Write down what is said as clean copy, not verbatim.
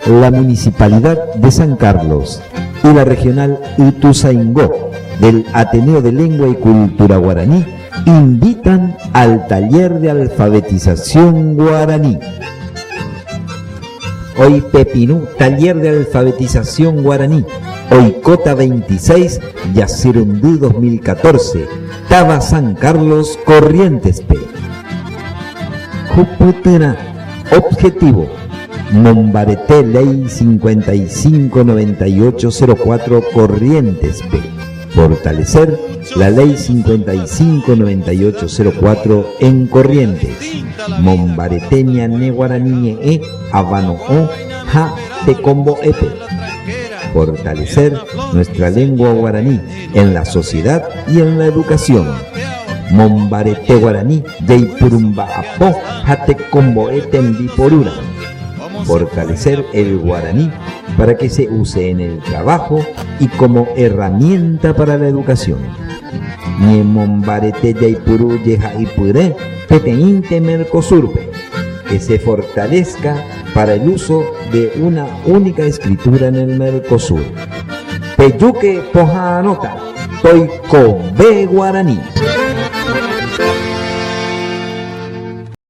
la Municipalidad de San Carlos y la Regional Ituzaingó del Ateneo de Lengua y Cultura Guaraní invitan al taller de alfabetización guaraní. Hoy Pepinú, taller de alfabetización guaraní. Hoy Cota 26, Yacirundú 2014, Taba San Carlos, Corrientes P. Juputena, objetivo. Mombarete Ley 559804 Corrientes P. Fortalecer la Ley 559804 en Corrientes. Mombareteña ne guaraní e habano o ja te combo epe. Fortalecer nuestra lengua guaraní en la sociedad y en la educación. Mombarete guaraní Jaipurumba apo jate combo eten biporura. Fortalecer el guaraní para que se use en el trabajo y como herramienta para la educación. Ni mombarete Jaipuru yejaipure peteinte mercosurpe, que se fortalezca para el uso de una única escritura en el Mercosur. Peyuque poja anota, toico be guaraní.